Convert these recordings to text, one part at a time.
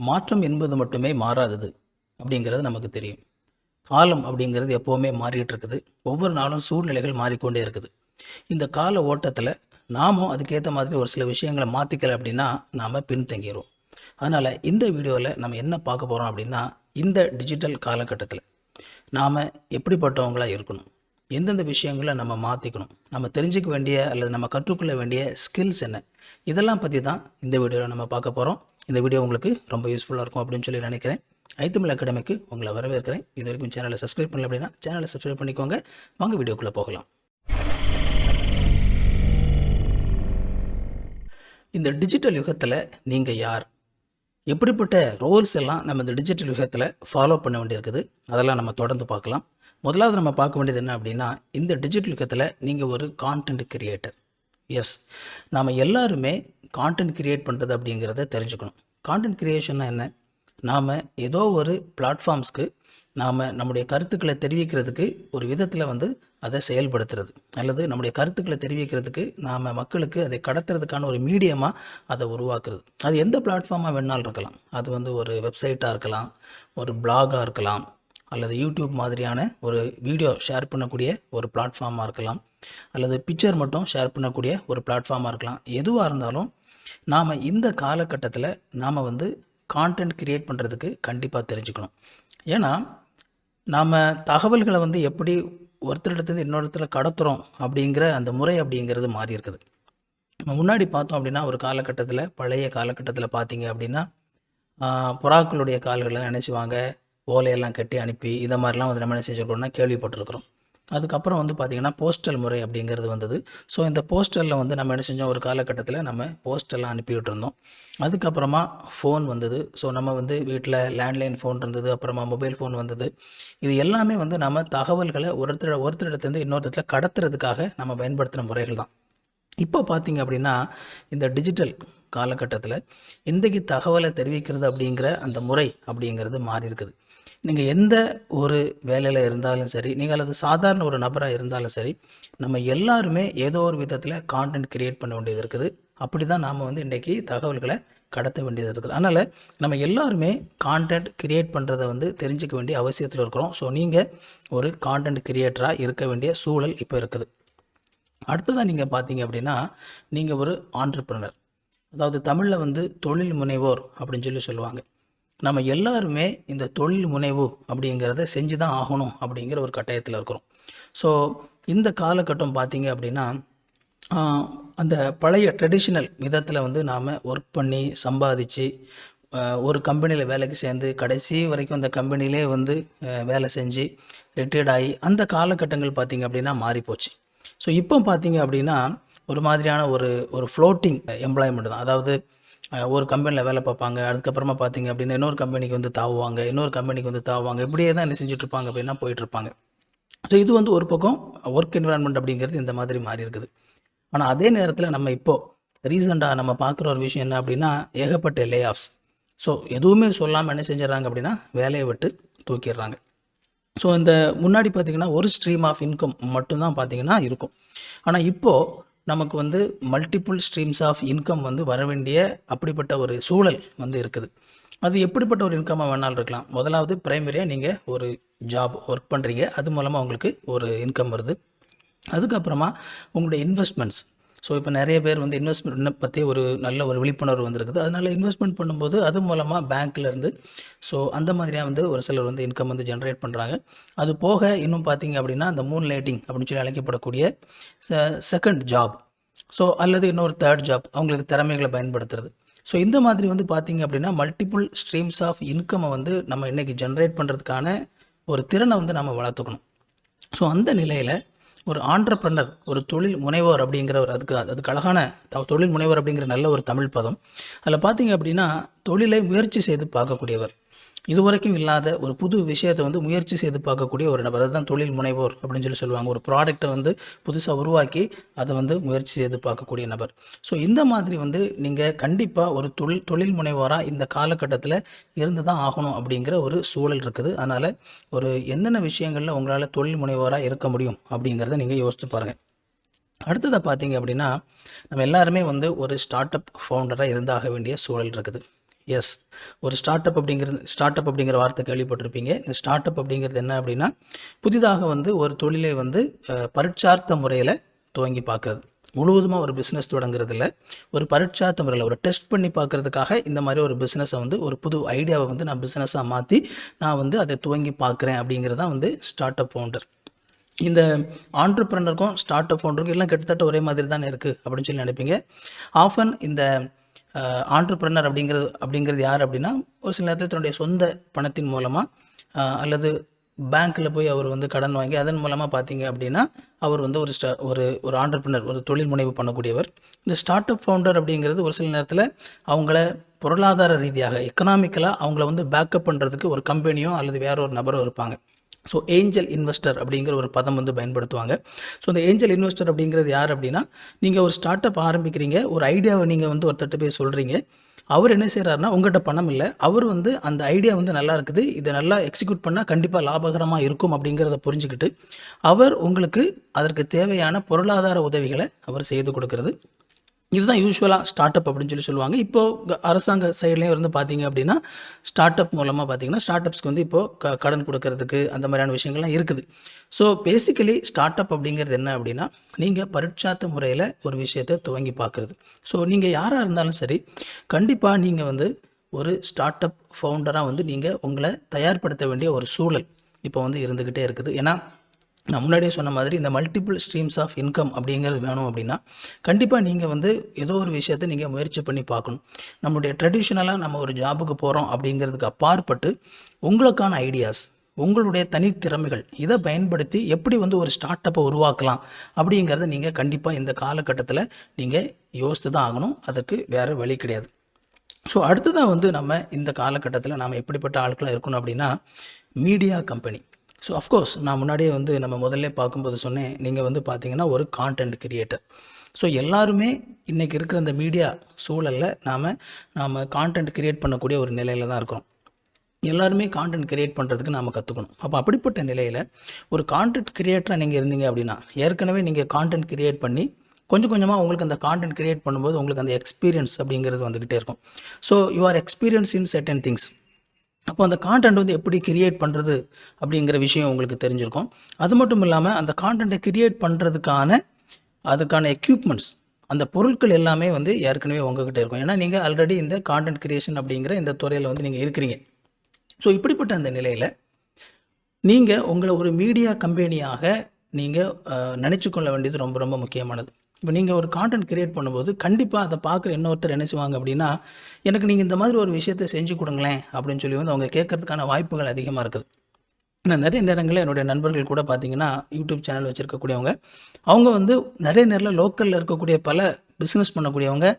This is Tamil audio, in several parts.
மாற்றம் என்பது மட்டுமே மாறாதது அப்படிங்கிறது நமக்கு தெரியும். காலம் அப்படிங்கிறது எப்போவுமே மாறிட்டு இருக்குது. ஒவ்வொரு நாளும் சூழ்நிலைகள் மாறிக்கொண்டே இருக்குது. இந்த கால ஓட்டத்தில் நாமும் அதுக்கேற்ற மாதிரி ஒரு சில விஷயங்களை மாற்றிக்கல அப்படின்னா நாம் பின்தங்கிடுவோம். அதனால் இந்த வீடியோவில் நம்ம என்ன பார்க்க போகிறோம் அப்படின்னா, இந்த டிஜிட்டல் காலகட்டத்தில் நாம் எப்படிப்பட்டவங்களாக இருக்கணும், எந்தெந்த விஷயங்களை நம்ம மாற்றிக்கணும், நம்ம தெரிஞ்சிக்க வேண்டிய அல்லது நம்ம கற்றுக்கொள்ள வேண்டிய ஸ்கில்ஸ் என்ன, இதெல்லாம் பற்றி தான் இந்த வீடியோவில் நம்ம பார்க்க போகிறோம். இந்த வீடியோ உங்களுக்கு ரொம்ப யூஸ்ஃபுல்லாக இருக்கும் அப்படின்னு சொல்லி நினைக்கிறேன். ஐத்தமிழ் அகாடமிக்கு உங்களை வரவேற்கிறேன். இது வரைக்கும் சேனலை சப்ஸ்கிரைப் பண்ணல அப்படின்னா சேனலை சப்ஸ்கிரைப் பண்ணிக்கோங்க. வாங்க வீடியோக்குள்ளே போகலாம். இந்த டிஜிட்டல் யுகத்தில் நீங்கள் யார், எப்படிப்பட்ட ரோல்ஸ் எல்லாம் நம்ம இந்த டிஜிட்டல் யுகத்தில் ஃபாலோ பண்ண வேண்டியிருக்குது, அதெல்லாம் நம்ம தொடர்ந்து பார்க்கலாம். முதலாவது நம்ம பார்க்க வேண்டியது என்ன அப்படின்னா, இந்த டிஜிட்டல் யுகத்தில் நீங்கள் ஒரு கான்டென்ட் கிரியேட்டர். எஸ், நாம் எல்லாருமே கான்டென்ட் கிரியேட் பண்ணுறது அப்படிங்கிறத தெரிஞ்சுக்கணும். கான்டென்ட் கிரியேஷன்னா என்ன? நாம் ஏதோ ஒரு பிளாட்ஃபார்ம்ஸ்க்கு நாம் நம்முடைய கருத்துக்களை தெரிவிக்கிறதுக்கு ஒரு விதத்தில் அதை செயல்படுத்துறது, அல்லது நம்முடைய கருத்துக்களை தெரிவிக்கிறதுக்கு நாம் மக்களுக்கு அதை கடத்துறதுக்கான ஒரு மீடியமாக அதை உருவாக்குறது. அது எந்த பிளாட்ஃபார்மாக வேணாலும் இருக்கலாம். அது ஒரு வெப்சைட்டாக இருக்கலாம், ஒரு பிளாகாக இருக்கலாம், அல்லது யூடியூப் மாதிரியான ஒரு வீடியோ ஷேர் பண்ணக்கூடிய ஒரு பிளாட்ஃபார்மாக இருக்கலாம், அல்லது பிக்சர் மட்டும் ஷேர் பண்ணக்கூடிய ஒரு பிளாட்ஃபார்மாக இருக்கலாம். எதுவாக இருந்தாலும் நாம் இந்த காலகட்டத்தில் நாம் கான்டென்ட் கிரியேட் பண்ணுறதுக்கு கண்டிப்பாக தெரிஞ்சுக்கணும். ஏன்னா நாம் தகவல்களை எப்படி ஒருத்தரிடத்துலேருந்து இன்னொருத்தர் கடத்துகிறோம் அப்படிங்கிற அந்த முறை அப்படிங்கிறது மாறி இருக்குது. நம்ம முன்னாடி பார்த்தோம் அப்படின்னா, ஒரு காலகட்டத்தில், பழைய காலகட்டத்தில் பார்த்தீங்க அப்படின்னா, புறாக்களுடைய கால்களெலாம் நினச்சிவாங்க, ஓலையெல்லாம் கட்டி அனுப்பி இதை மாதிரிலாம் நம்ம என்ன செஞ்சுருக்கோம்னா கேள்விப்பட்டிருக்கிறோம். அதுக்கப்புறம் பார்த்திங்கன்னா போஸ்டல் முறை அப்படிங்கிறது வந்தது. ஸோ இந்த போஸ்டலில் நம்ம என்ன செஞ்சோம், ஒரு காலகட்டத்தில் நம்ம போஸ்டெல்லாம் அனுப்பிவிட்டு இருந்தோம். அதுக்கப்புறமா ஃபோன் வந்தது. ஸோ நம்ம வீட்டில் லேண்ட்லைன் ஃபோன் இருந்தது, அப்புறமா மொபைல் ஃபோன் வந்தது. இது எல்லாமே நம்ம தகவல்களை ஒருத்தரிடத்துலேருந்து இன்னொருத்தர கடத்துறதுக்காக நம்ம பயன்படுத்துகிற முறைகள் தான். இப்போ பார்த்திங்க அப்படின்னா, இந்த டிஜிட்டல் காலகட்டத்தில் இன்றைக்கு தகவலை தெரிவிக்கிறது அப்படிங்கிற அந்த முறை அப்படிங்கிறது மாறி இருக்குது. நீங்கள் எந்த ஒரு வேலையில் இருந்தாலும் சரி, நீங்கள் அல்லது சாதாரண ஒரு நபராக இருந்தாலும் சரி, நம்ம எல்லாருமே ஏதோ ஒரு விதத்தில் கான்டென்ட் கிரியேட் பண்ண வேண்டியது இருக்குது. அப்படி தான் நாம் இன்றைக்கி தகவல்களை கடத்த வேண்டியது இருக்குது. அதனால் நம்ம எல்லாருமே கான்டென்ட் கிரியேட் பண்ணுறதை தெரிஞ்சிக்க வேண்டிய அவசியத்தில் இருக்கிறோம். ஸோ நீங்கள் ஒரு கான்டென்ட் கிரியேட்டராக இருக்க வேண்டிய சூழல் இப்போ இருக்குது. அடுத்ததாக நீங்கள் பார்த்தீங்க அப்படின்னா, நீங்கள் ஒரு ஆண்டர்ப்ரனர், அதாவது தமிழில் தொழில் முனைவோர் அப்படின்னு சொல்லி சொல்லுவாங்க. நம்ம எல்லாருமே இந்த தொழில் முனைவு அப்படிங்கிறத செஞ்சு தான் ஆகணும் அப்படிங்கிற ஒரு கட்டாயத்தில் இருக்கிறோம். ஸோ இந்த காலகட்டம் பார்த்திங்க அப்படின்னா, அந்த பழைய ட்ரெடிஷ்னல் விதத்தில் நாம் ஒர்க் பண்ணி சம்பாதிச்சு ஒரு கம்பெனியில் வேலைக்கு சேர்ந்து கடைசி வரைக்கும் அந்த கம்பெனிலே வேலை செஞ்சு ரிட்டையர்ட் ஆகி அந்த காலகட்டங்கள் பார்த்திங்க அப்படின்னா மாறிப்போச்சு. ஸோ இப்போ பார்த்திங்க அப்படின்னா ஒரு மாதிரியான ஒரு ஃப்ளோட்டிங் எம்ப்ளாய்மெண்ட் தான். அதாவது ஒரு கம்பெனியில் வேலை பார்ப்பாங்க, அதுக்கப்புறமா பார்த்திங்க அப்படின்னா இன்னொரு கம்பெனிக்கு தாவுவாங்க, இன்னொரு கம்பெனிக்கு தாவுவாங்க, இப்படியே தான் என்ன செஞ்சுட்ருப்பாங்க அப்படின்னா போயிட்டுருப்பாங்க. ஸோ இது ஒரு பக்கம் ஒர்க் என்விரான்மெண்ட் அப்படிங்கிறது இந்த மாதிரி மாறி இருக்குது. ஆனால் அதே நேரத்தில் நம்ம இப்போது ரீசெண்டாக நம்ம பார்க்குற ஒரு விஷயம் என்ன அப்படின்னா, ஏகப்பட்ட லே ஆஃப்ஸ். ஸோ எதுவுமே சொல்லாமல் என்ன செஞ்சிடறாங்க அப்படின்னா வேலையை விட்டு தூக்கிடுறாங்க. ஸோ இந்த முன்னாடி பார்த்திங்கன்னா ஒரு ஸ்ட்ரீம் ஆஃப் இன்கம் மட்டும்தான் பார்த்திங்கன்னா இருக்கும். ஆனால் இப்போது நமக்கு மல்டிபிள் ஸ்ட்ரீம்ஸ் ஆஃப் இன்கம் வர வேண்டிய அப்படிப்பட்ட ஒரு சூழல் இருக்குது. அது எப்படிப்பட்ட ஒரு இன்கமாக வேணாலும் இருக்கலாம். முதலாவது பிரைமரியாக நீங்கள் ஒரு ஜாப் ஒர்க் பண்ணுறீங்க, அது மூலமாக உங்களுக்கு ஒரு இன்கம் வருது. அதுக்கப்புறமா உங்களுடைய இன்வெஸ்ட்மெண்ட்ஸ். ஸோ இப்போ நிறைய பேர் இன்வெஸ்ட்மெண்ட் பற்றி ஒரு நல்ல ஒரு விழிப்புணர்வு வந்துருக்குது. அதனால் இன்வெஸ்ட்மெண்ட் பண்ணும்போது அது மூலமாக பேங்க்லேருந்து ஸோ அந்த மாதிரியாக ஒரு சிலர் இன்கம் ஜென்ரேட் பண்ணுறாங்க. அது போக இன்னும் பார்த்திங்க அப்படின்னா அந்த மூன் லைட்டிங் அப்படின்னு சொல்லி அழைக்கப்படக்கூடிய செகண்ட் ஜாப், ஸோ அல்லது இன்னொரு தேர்ட் ஜாப், அவங்களுக்கு திறமைகளை பயன்படுத்துறது. ஸோ இந்த மாதிரி பார்த்திங்க அப்படின்னா மல்டிபிள் ஸ்ட்ரீம்ஸ் ஆஃப் இன்கம்மை நம்ம இன்றைக்கி ஜென்ரேட் பண்ணுறதுக்கான ஒரு திறனை நம்ம வளர்த்துக்கணும். ஸோ அந்த நிலையில் ஒரு ஆண்டர்ப்ரனர், ஒரு தொழில் முனைவோர் அப்படிங்கிற ஒரு அதுக்கு அழகான தொழில் முனைவோர் அப்படிங்கிற நல்ல ஒரு தமிழ் பதம். அதில் பார்த்திங்க அப்படின்னா தொழிலை முயற்சி செய்து பார்க்கக்கூடியவர், இதுவரைக்கும் இல்லாத ஒரு புது விஷயத்தை முயற்சி செய்து பார்க்கக்கூடிய ஒரு நபர், அதுதான் தொழில் முனைவோர் அப்படின்னு சொல்லி சொல்லுவாங்க. ஒரு ப்ராடக்டை புதுசாக உருவாக்கி அதை முயற்சி செய்து பார்க்கக்கூடிய நபர். ஸோ இந்த மாதிரி நீங்கள் கண்டிப்பாக ஒரு தொழில் முனைவோராக இந்த காலகட்டத்தில் இருந்து தான் ஆகணும் அப்படிங்கிற ஒரு சூழல் இருக்குது. அதனால் ஒரு என்னென்ன விஷயங்களில் உங்களால் தொழில் முனைவோராக இருக்க முடியும் அப்படிங்கிறத நீங்கள் யோசித்து பாருங்கள். அடுத்ததை பார்த்தீங்க அப்படின்னா, நம்ம எல்லாருமே ஒரு ஸ்டார்ட் அப் ஃபவுண்டராக இருந்தாக வேண்டிய சூழல் இருக்குது. எஸ், ஒரு ஸ்டார்ட் அப் அப்படிங்கிற வார்த்தை கேள்விப்பட்டிருப்பீங்க. இந்த ஸ்டார்ட் அப் அப்படிங்கிறது என்ன அப்படின்னா, புதிதாக வந்து ஒரு தொழிலை வந்து பரீட்சார்த்த முறையில் துவங்கி பார்க்குறது. முழுவதுமாக ஒரு பிஸ்னஸ் தொடங்குறது இல்லை, ஒரு பரீட்சார்த்த முறையில் ஒரு டெஸ்ட் பண்ணி பார்க்குறதுக்காக இந்த மாதிரி ஒரு பிஸ்னஸை வந்து ஒரு புது ஐடியாவை வந்து நான் பிஸ்னஸாக மாற்றி நான் வந்து அதை துவங்கி பார்க்குறேன் அப்படிங்கிறது தான் வந்து ஸ்டார்ட் அப் ஃபவுண்டர். இந்த ஆண்டர்பிரனருக்கும் ஸ்டார்ட் அப் ஃபவுண்டருக்கும் எல்லாம் கிட்டத்தட்ட ஒரே மாதிரி தானே இருக்குது அப்படின்னு சொல்லி நினைப்பீங்க. ஆஃபன் இந்த ஆண்டர்பிரனர் அப்படிங்கிறது யார் அப்படின்னா, ஒரு சில நேரத்தில் தன்னுடைய சொந்த பணத்தின் மூலமாக அல்லது பேங்க்கில் போய் அவர் வந்து கடன் வாங்கி அதன் மூலமாக பார்த்தீங்க அப்படின்னா அவர் வந்து ஒரு ஆண்டர்பிரனர், ஒரு தொழில் முனைவு பண்ணக்கூடியவர். இந்த ஸ்டார்ட் அப் ஃபவுண்டர் அப்படிங்கிறது ஒரு சில நேரத்தில் அவங்கள பொருளாதார ரீதியாக எக்கனாமிக்கலாக அவங்கள வந்து பேக்கப் பண்ணுறதுக்கு ஒரு கம்பெனியோ அல்லது வேற ஒரு நபரோ இருப்பாங்க. ஸோ ஏஞ்சல் இன்வெஸ்டர் அப்படிங்கிற ஒரு பதம் வந்து பயன்படுத்துவாங்க. ஸோ இந்த ஏஞ்சல் இன்வெஸ்டர் அப்படிங்கிறது யார் அப்படின்னா, நீங்கள் ஒரு ஸ்டார்ட் அப் ஆரம்பிக்கிறீங்க, ஒரு ஐடியாவை நீங்கள் வந்து ஒருத்தட்ட போய் சொல்கிறீங்க. அவர் என்ன செய்கிறாருன்னா, உங்கள்கிட்ட பணம் இல்லை, அவர் வந்து அந்த ஐடியா வந்து நல்லா இருக்குது, இதை நல்லா எக்ஸிக்யூட் பண்ணால் கண்டிப்பாக லாபகரமாக இருக்கும் அப்படிங்கிறத புரிஞ்சுக்கிட்டு அவர் உங்களுக்கு அதற்கு தேவையான பொருளாதார உதவிகளை அவர் செய்து கொடுக்கறது. இதுதான் யூஸ்வலாக ஸ்டார்ட் அப் அப்படின்னு சொல்லி சொல்லுவாங்க. இப்போது அரசாங்க சைட்லேயும் வந்து பார்த்தீங்க அப்படின்னா, ஸ்டார்ட் அப் மூலமாக பார்த்தீங்கன்னா ஸ்டார்ட் அப்ஸ்க்கு வந்து இப்போது கடன் கொடுக்கறதுக்கு அந்த மாதிரியான விஷயங்கள்லாம் இருக்குது. ஸோ பேசிக்கலி ஸ்டார்ட் அப் அப்படிங்கிறது என்ன அப்படின்னா, நீங்கள் பரீட்சார்த்த முறையில் ஒரு விஷயத்தை துவங்கி பார்க்குறது. ஸோ நீங்கள் யாராக இருந்தாலும் சரி, கண்டிப்பாக நீங்கள் வந்து ஒரு ஸ்டார்ட் அப் ஃபவுண்டராக வந்து நீங்கள் உங்களை தயார்படுத்த வேண்டிய ஒரு சூழல் இப்போ வந்து இருந்துக்கிட்டே இருக்குது. ஏன்னா நான் முன்னாடியே சொன்ன மாதிரி இந்த மல்டிபிள் ஸ்ட்ரீம்ஸ் ஆஃப் இன்கம் அப்படிங்கிறது வேணும் அப்படின்னா, கண்டிப்பாக நீங்கள் வந்து ஏதோ ஒரு விஷயத்தை நீங்கள் முயற்சி பண்ணி பார்க்கணும். நம்மளுடைய ட்ரெடிஷ்னலாக நம்ம ஒரு ஜாபுக்கு போகிறோம் அப்படிங்கிறதுக்கு அப்பாற்பட்டு உங்களுக்கான ஐடியாஸ், உங்களுடைய தனித்திறமைகள் இதை பயன்படுத்தி எப்படி வந்து ஒரு ஸ்டார்ட் அப்பை உருவாக்கலாம் அப்படிங்கிறத நீங்கள் கண்டிப்பாக இந்த காலகட்டத்தில் நீங்கள் யோசித்து தான் ஆகணும். அதுக்கு வேறு வழி கிடையாது. ஸோ அடுத்ததாக வந்து நம்ம இந்த காலகட்டத்தில் நாம் எப்படிப்பட்ட ஆட்களாக இருக்கணும் அப்படின்னா, மீடியா கம்பெனி. ஸோ அஃப்கோர்ஸ் நான் முன்னாடியே வந்து நம்ம முதல்ல பார்க்கும்போது சொன்னேன், நீங்கள் வந்து பார்த்தீங்கன்னா ஒரு கான்டென்ட் கிரியேட்டர். ஸோ எல்லாருமே இன்றைக்கி இருக்கிற இந்த மீடியா சூழலில் நாம் கான்டென்ட் கிரியேட் பண்ணக்கூடிய ஒரு நிலையில் தான் இருக்கிறோம். எல்லாருமே கான்டென்ட் கிரியேட் பண்ணுறதுக்கு நாம் கற்றுக்கணும். அப்போ அப்படிப்பட்ட நிலையில் ஒரு கான்டென்ட் கிரியேட்டராக நீங்கள் இருந்தீங்க அப்படின்னா, ஏற்கனவே நீங்கள் கான்டென்ட் கிரியேட் பண்ணி கொஞ்சம் கொஞ்சமாக உங்களுக்கு அந்த கான்டென்ட் கிரியேட் பண்ணும்போது உங்களுக்கு அந்த எக்ஸ்பீரியன்ஸ் அப்படிங்கிறது வந்துக்கிட்டே இருக்கும். So you are experience in certain things. அப்போ அந்த கான்டென்ட் வந்து எப்படி கிரியேட் பண்ணுறது அப்படிங்கிற விஷயம் உங்களுக்கு தெரிஞ்சிருக்கும். அது மட்டும் இல்லாமல் அந்த கான்டென்ட்டை கிரியேட் பண்ணுறதுக்கான அதுக்கான எக்யூப்மெண்ட்ஸ், அந்த பொருட்கள் எல்லாமே வந்து ஏற்கனவே உங்ககிட்ட இருக்கும். ஏன்னா நீங்கள் ஆல்ரெடி இந்த கான்டென்ட் கிரியேஷன் அப்படிங்கிற இந்த துறையில் வந்து நீங்கள் இருக்கிறீங்க. ஸோ இப்படிப்பட்ட அந்த நிலையில் நீங்கள் உங்களை ஒரு மீடியா கம்பெனியாக நீங்கள் நினச்சி கொள்ள வேண்டியது ரொம்ப ரொம்ப முக்கியமானது. இப்போ நீங்கள் ஒரு கான்டென்ட் கிரியேட் பண்ணும்போது கண்டிப்பாக அதை பார்க்குற இன்னொருத்தர் என்ன செய்வாங்க அப்படின்னா, எனக்கு நீங்கள் இந்த மாதிரி ஒரு விஷயத்தை செஞ்சு கொடுங்களேன் அப்படின்னு சொல்லி வந்து அவங்க கேட்கறதுக்கான வாய்ப்புகள் அதிகமாக இருக்குது. நான் நிறைய நேரங்களில் என்னுடைய நண்பர்கள் கூட பார்த்தீங்கன்னா யூடியூப் சேனல் வச்சுருக்கக்கூடியவங்க, அவங்க வந்து நிறைய நேரில் லோக்கலில் இருக்கக்கூடிய பல பிஸ்னஸ் பண்ணக்கூடியவங்க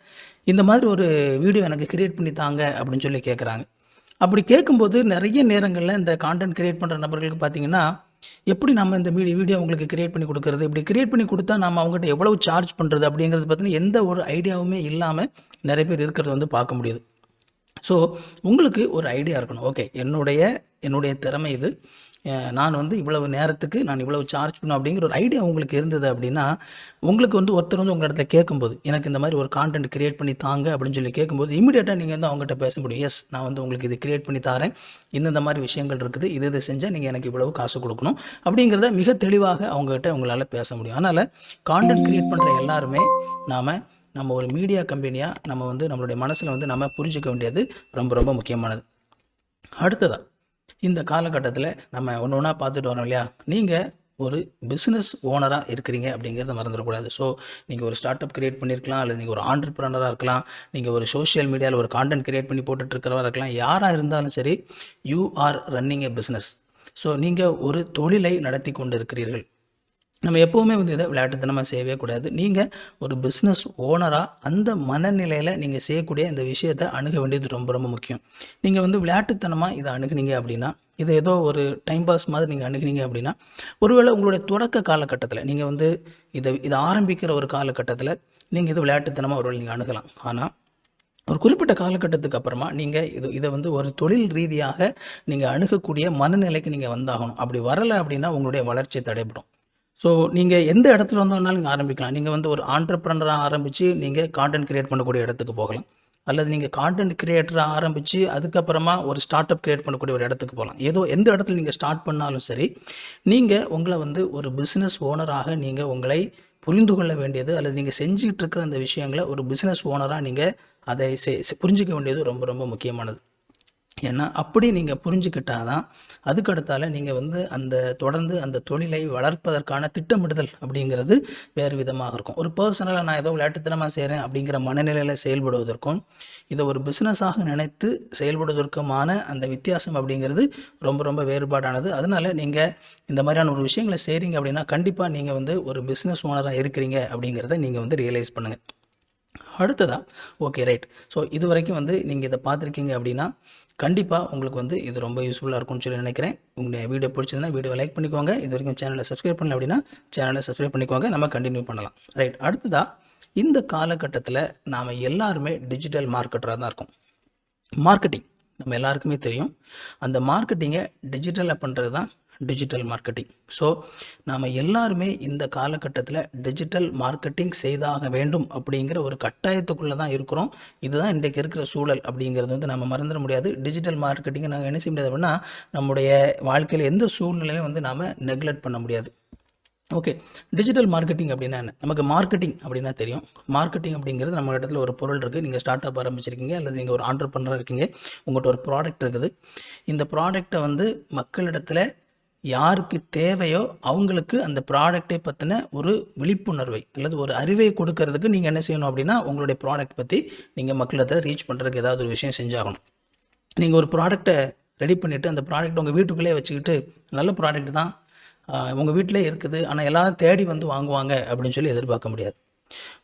இந்த மாதிரி ஒரு வீடியோ எனக்கு கிரியேட் பண்ணி தாங்க அப்படின்னு சொல்லி கேட்குறாங்க. அப்படி கேட்கும்போது நிறைய நேரங்களில் இந்த கான்டென்ட் கிரியேட் பண்ணுற நபர்களுக்கு பார்த்தீங்கன்னா, எப்படி நம்ம இந்த வீடியோ உங்களுக்கு கிரியேட் பண்ணி கொடுக்குறது, இப்படி கிரியேட் பண்ணி கொடுத்தா நம்ம அவங்ககிட்ட எவ்வளவு சார்ஜ் பண்ணுறது அப்படிங்கிறது பார்த்தீங்கன்னா எந்த ஒரு ஐடியாவுமே இல்லாமல் நிறைய பேர் இருக்கிறத வந்து பார்க்க முடியுது. ஸோ உங்களுக்கு ஒரு ஐடியா இருக்கணும். ஓகே, என்னுடைய திறமை இது, நான் வந்து இவ்வளவு நேரத்துக்கு நான் இவ்வளவு சார்ஜ் பண்ணணும் அப்படிங்கிற ஒரு ஐடியா உங்களுக்கு இருந்தது அப்படின்னா, உங்களுக்கு வந்து ஒருத்தர் வந்து உங்கள் இடத்துல கேட்கும்போது எனக்கு இந்த மாதிரி ஒரு கான்டென்ட் கிரியேட் பண்ணி தாங்க அப்படின்னு சொல்லி கேட்கும்போது இமீடியட்டாக நீங்கள் வந்து அவங்ககிட்ட பேச முடியும். எஸ், நான் வந்து உங்களுக்கு இது கிரியேட் பண்ணி தரேன், இந்த மாதிரி விஷயங்கள் இருக்குது, இது செஞ்சால் நீங்கள் எனக்கு இவ்வளவு காசு கொடுக்கணும் அப்படிங்கிறத மிக தெளிவாக அவங்ககிட்ட உங்களால் பேச முடியும். அதனால் கான்டென்ட் கிரியேட் பண்ணுற எல்லாருமே நம்ம ஒரு மீடியா கம்பெனியாக நம்ம வந்து நம்மளுடைய மனசில் வந்து நம்ம புரிஞ்சிக்க வேண்டியது ரொம்ப ரொம்ப முக்கியமானது. அடுத்ததாக இந்த காலகட்டத்தில் நம்ம ஒன்று ஒன்றா பார்த்துட்டு வரோம் இல்லையா, நீங்கள் ஒரு பிஸ்னஸ் ஓனராக இருக்கிறீங்க அப்படிங்கிறத மறந்துடக்கூடாது. ஸோ நீங்கள் ஒரு ஸ்டார்ட் அப் கிரியேட் பண்ணியிருக்கலாம், அல்லது நீங்கள் ஒரு ஆண்டர்பிரனராக இருக்கலாம், நீங்கள் ஒரு சோஷியல் மீடியாவில் ஒரு கான்டென்ட் கிரியேட் பண்ணி போட்டுட்ருக்கிறவராக இருக்கலாம், யாராக இருந்தாலும் சரி, you are running a business. So நீங்கள் ஒரு தொழிலை நடத்தி கொண்டு இருக்கிறீர்கள். நம்ம எப்போவுமே வந்து இதை விளையாட்டுத்தனமாக செய்யவே கூடாது. நீங்கள் ஒரு பிஸ்னஸ் ஓனராக அந்த மனநிலையில் நீங்கள் செய்யக்கூடிய இந்த விஷயத்தை அணுக வேண்டியது ரொம்ப ரொம்ப முக்கியம். நீங்கள் வந்து விளையாட்டுத்தனமாக இதை அணுகுனீங்க அப்படின்னா, இதை ஏதோ ஒரு டைம் பாஸ் மாதிரி நீங்கள் அணுகுனீங்க அப்படின்னா, ஒருவேளை உங்களுடைய தொடக்க காலகட்டத்தில் நீங்கள் வந்து இதை ஆரம்பிக்கிற ஒரு காலகட்டத்தில் நீங்கள் இது விளையாட்டுத்தனமாக ஒருவேளை நீங்கள் அணுகலாம். ஆனால் ஒரு குறிப்பிட்ட காலகட்டத்துக்கு அப்புறமா நீங்கள் இதை வந்து ஒரு தொழில் ரீதியாக நீங்கள் அணுகக்கூடிய மனநிலைக்கு நீங்கள் வந்தாகணும். அப்படி வரலை அப்படின்னா உங்களுடைய வளர்ச்சி தடைபடும். ஸோ நீங்கள் எந்த இடத்துல வந்தோம்னாலும் நீங்கள் ஆரம்பிக்கலாம். நீங்கள் வந்து ஒரு ஆண்டர்பிரனராக ஆரம்பித்து நீங்கள் கான்டென்ட் கிரியேட் பண்ணக்கூடிய இடத்துக்கு போகலாம். அல்லது நீங்கள் கான்டென்ட் கிரியேட்டராக ஆரம்பித்து அதுக்கப்புறமா ஒரு ஸ்டார்ட் அப் கிரியேட் பண்ணக்கூடிய ஒரு இடத்துக்கு போகலாம். ஏதோ எந்த இடத்துல நீங்கள் ஸ்டார்ட் பண்ணாலும் சரி, நீங்கள் உங்களை வந்து ஒரு பிஸ்னஸ் ஓனராக நீங்கள் உங்களை புரிந்து கொள்ள வேண்டியது, அல்லது நீங்கள் செஞ்சுக்கிட்டு இருக்கிற அந்த விஷயங்களை ஒரு பிஸ்னஸ் ஓனராக நீங்கள் அதை புரிஞ்சிக்க வேண்டியது ரொம்ப ரொம்ப முக்கியமானது. ஏன்னா அப்படி நீங்கள் புரிஞ்சுக்கிட்டால் தான் அதுக்கடுத்தால நீங்கள் வந்து தொடர்ந்து அந்த தொழிலை வளர்ப்பதற்கான திட்டமிடுதல் அப்படிங்கிறது வேறு விதமாக இருக்கும். ஒரு பர்சனலாக நான் ஏதோ விளையாட்டுத்தனமாக செய்கிறேன் அப்படிங்கிற மனநிலையில் செயல்படுவதற்கும் இதை ஒரு பிஸ்னஸாக நினைத்து செயல்படுவதற்குமான அந்த வித்தியாசம் அப்படிங்கிறது ரொம்ப ரொம்ப வேறுபாடானது. அதனால் நீங்கள் இந்த மாதிரியான ஒரு விஷயங்களை செய்கிறீங்க அப்படின்னா கண்டிப்பாக நீங்கள் வந்து ஒரு பிஸ்னஸ் ஓனராக இருக்கிறீங்க அப்படிங்கிறத நீங்கள் வந்து ரியலைஸ் பண்ணுங்கள். அடுத்ததாக ஓகே ரைட். ஸோ இது வரைக்கும் வந்து நீங்கள் இதை பார்த்துருக்கீங்க அப்படின்னா கண்டிப்பாக உங்களுக்கு வந்து இது ரொம்ப யூஸ்ஃபுல்லாக இருக்கும்னு சொல்லி நினைக்கிறேன். உங்கள் வீடியோ பிடிச்சதுன்னா வீடியோ லைக் பண்ணிக்கோங்க. இது வரைக்கும் சேனலை சப்ஸ்கிரைப் பண்ணல அப்படின்னா சேனலை சப்ஸ்கிரைப் பண்ணிக்கோங்க. நம்ம கண்டினியூ பண்ணலாம். ரைட். அடுத்ததாக இந்த காலகட்டத்தில் நாம் எல்லாருமே டிஜிட்டல் மார்க்கெட்டராக தான் இருக்கோம். மார்க்கெட்டிங் நம்ம எல்லாருக்குமே தெரியும். அந்த மார்க்கெட்டிங்கை டிஜிட்டலாக பண்ணுறது தான் டிஜிட்டல் மார்க்கெட்டிங். ஸோ நாம் எல்லாருமே இந்த காலகட்டத்தில் டிஜிட்டல் மார்க்கெட்டிங் செய்தாக வேண்டும் அப்படிங்கிற ஒரு கட்டாயத்துக்குள்ளே தான் இருக்கிறோம். இதுதான் இன்றைக்கு இருக்கிற சூழல் அப்படிங்கிறது வந்து நம்ம மறந்துட முடியாது. டிஜிட்டல் மார்க்கெட்டிங்கை நாங்கள் என்ன செய்ய முடியாது அப்படின்னா நம்முடைய வாழ்க்கையில் எந்த சூழ்நிலையும் வந்து நாம் நெக்லெக்ட் பண்ண முடியாது. ஓகே, டிஜிட்டல் மார்க்கெட்டிங் அப்படின்னா என்ன? நமக்கு மார்க்கெட்டிங் அப்படின்னா தெரியும். மார்க்கெட்டிங் அப்படிங்கிறது நம்ம இடத்துல ஒரு பொருள் இருக்குது, நீங்கள் ஸ்டார்ட் அப் ஆரம்பிச்சிருக்கீங்க, அல்லது நீங்கள் ஒரு ஆண்டர்பிரனராக இருக்கீங்க, உங்கள்கிட்ட ஒரு ப்ராடக்ட் இருக்குது. இந்த ப்ராடக்டை வந்து மக்களிடத்தில் யாருக்கு தேவையோ அவங்களுக்கு அந்த ப்ராடக்டை பற்றின ஒரு விழிப்புணர்வை அல்லது ஒரு அறிவை கொடுக்கறதுக்கு நீங்கள் என்ன செய்யணும் அப்படின்னா உங்களுடைய ப்ராடக்ட் பற்றி நீங்கள் மக்களிடத்தில் ரீச் பண்ணுறதுக்கு ஏதாவது ஒரு விஷயம் செஞ்சாகணும். நீங்கள் ஒரு ப்ராடக்டை ரெடி பண்ணிவிட்டு அந்த ப்ராடக்ட் உங்கள் வீட்டுக்குள்ளே வச்சுக்கிட்டு நல்ல ப்ராடக்ட் தான் உங்கள் வீட்டிலே இருக்குது ஆனால் எல்லாம் தேடி வந்து வாங்குவாங்க அப்படின்னு சொல்லி எதிர்பார்க்க முடியாது.